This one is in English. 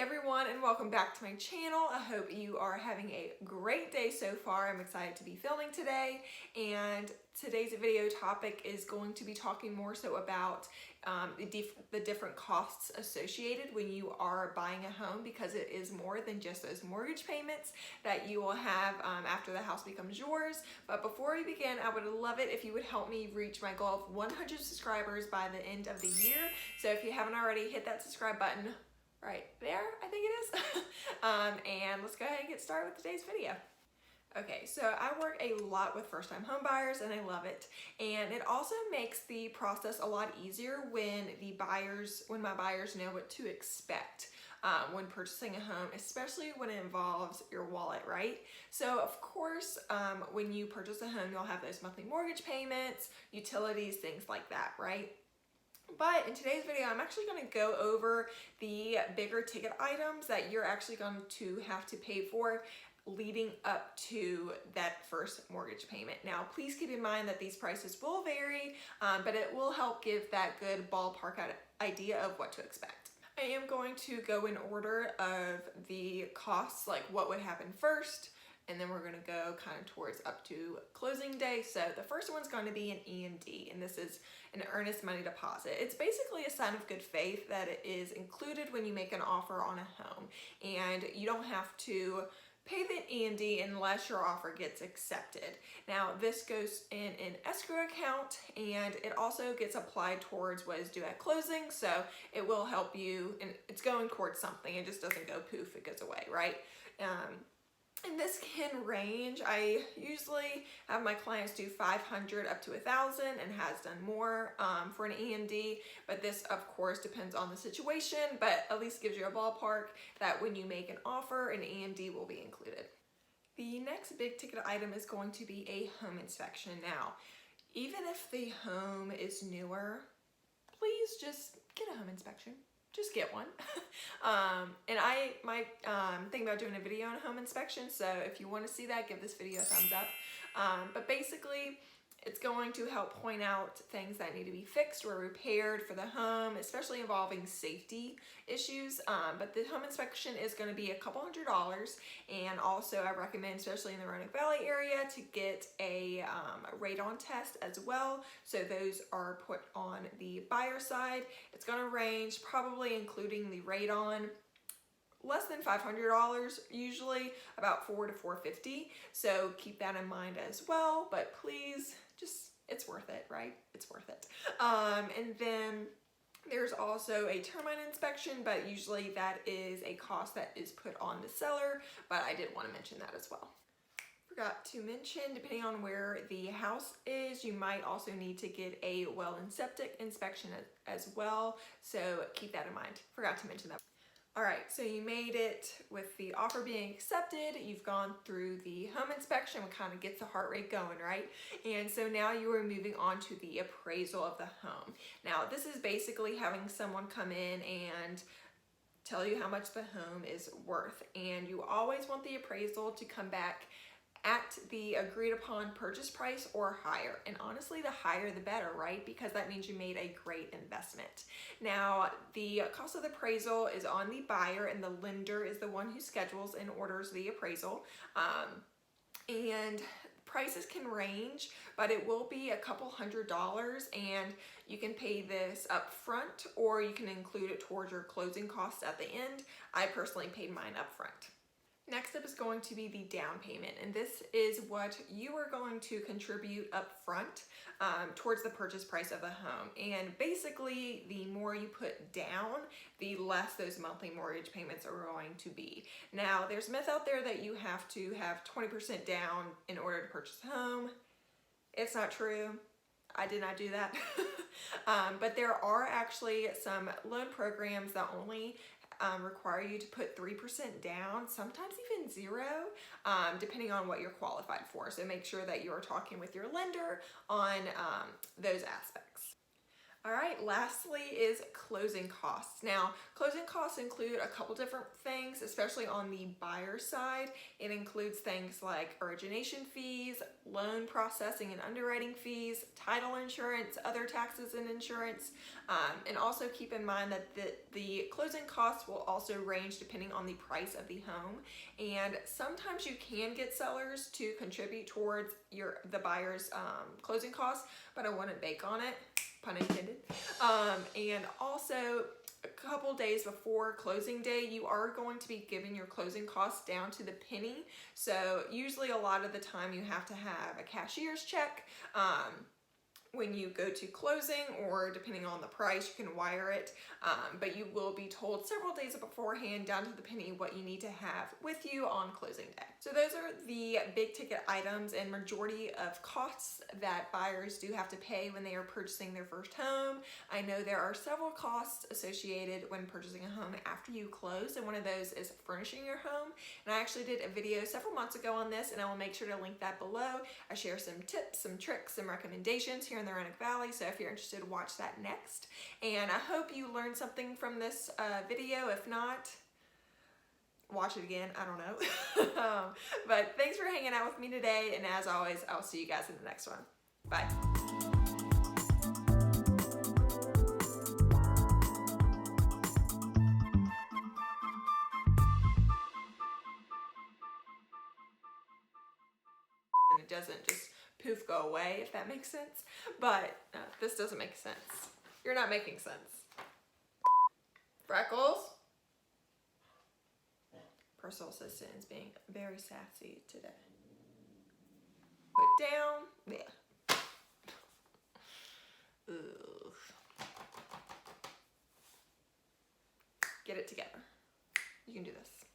everyone, and welcome back to my channel. I hope you are having a great day so far. I'm excited to be filming today, and today's video topic is going to be talking more so about the different costs associated when you are buying a home, because it is more than just those mortgage payments that you will have after the house becomes yours. But before we begin, I would love it if you would help me reach my goal of 100 subscribers by the end of the year. So if you haven't already, hit that subscribe button right there, I think it is. And let's go ahead and get started with today's video. Okay, so I work a lot with first-time home buyers and I love it. And it also makes the process a lot easier when my buyers know what to expect when purchasing a home, especially when it involves your wallet, right? So of course, when you purchase a home, you'll have those monthly mortgage payments, utilities, things like that, right? But in today's video, I'm actually going to go over the bigger ticket items that you're actually going to have to pay for leading up to that first mortgage payment. Now, please keep in mind that these prices will vary, but it will help give that good ballpark idea of what to expect. I am going to go in order of the costs, like what would happen first, and then we're going to go kind of towards up to closing day. So the first one's going to be an E&D, and this is an earnest money deposit. It's basically a sign of good faith that it is included when you make an offer on a home, and you don't have to pay the E&D unless your offer gets accepted. Now, this goes in an escrow account, and it also gets applied towards what is due at closing, so it will help you, and it's going towards something. It just doesn't go poof, it goes away, right? And this can range. I usually have my clients do 500 up to 1,000 and has done more for an E&D, but this of course depends on the situation, but at least gives you a ballpark that when you make an offer, an E&D will be included. The next big ticket item is going to be a home inspection. Now, even if the home is newer, please just get a home inspection. Just get one. And I might think about doing a video on a home inspection, so if you want to see that, give this video a thumbs up. But basically, it's going to help point out things that need to be fixed or repaired for the home, especially involving safety issues. But the home inspection is going to be a couple $100s, and also I recommend, especially in the Roanoke Valley area, to get a radon test as well. So those are put on the buyer side. It's going to range, probably including the radon, less than $500, usually about $400 to $450. So keep that in mind as well, but please, it's worth it, right? It's worth it. And then there's also a termite inspection, but usually that is a cost that is put on the seller, but I did want to mention that as well. Forgot to mention, depending on where the house is, you might also need to get a well and septic inspection as well, so keep that in mind. Forgot to mention that. All right, so you made it with the offer being accepted, you've gone through the home inspection, which kind of gets the heart rate going, right? And so now you are moving on to the appraisal of the home. Now, this is basically having someone come in and tell you how much the home is worth. And you always want the appraisal to come back at the agreed upon purchase price or higher. And honestly, the higher the better, right? Because that means you made a great investment. Now, the cost of the appraisal is on the buyer, and the lender is the one who schedules and orders the appraisal. And prices can range, but it will be a couple $100s, and you can pay this up front or you can include it towards your closing costs at the end. I personally paid mine up front. Next up is going to be the down payment, and this is what you are going to contribute up front towards the purchase price of the home. And basically, the more you put down, the less those monthly mortgage payments are going to be. Now, there's a myth out there that you have to have 20% down in order to purchase a home. It's not true. I did not do that. But there are actually some loan programs that only require you to put 3% down, sometimes even 0, depending on what you're qualified for. So make sure that you're talking with your lender on those aspects. All right, lastly is closing costs. Now, closing costs include a couple different things, especially on the buyer side. It includes things like origination fees, loan processing and underwriting fees, title insurance, other taxes and insurance. And also keep in mind that the closing costs will also range depending on the price of the home. And sometimes you can get sellers to contribute towards the buyer's closing costs, but I wouldn't bank on it. Pun intended. And also a couple days before closing day, you are going to be giving your closing costs down to the penny. So usually a lot of the time you have to have a cashier's check when you go to closing, or depending on the price, you can wire it. But you will be told several days beforehand, down to the penny, what you need to have with you on closing day. So those are the big ticket items and majority of costs that buyers do have to pay when they are purchasing their first home. I know there are several costs associated when purchasing a home after you close, and one of those is furnishing your home. And I actually did a video several months ago on this, and I will make sure to link that below. I share some tips, some tricks, some recommendations here in the Roanoke Valley, so if you're interested, watch that next. And I hope you learned something from this video. If not, watch it again. I don't know. But thanks for hanging out with me today, and as always, I'll see you guys in the next one. Bye. And it doesn't just poof go away, if that makes sense. But this doesn't make sense. You're not making sense. Freckles? Personal assistant is being very sassy today. Put down. Yeah. Ugh. Get it together. You can do this.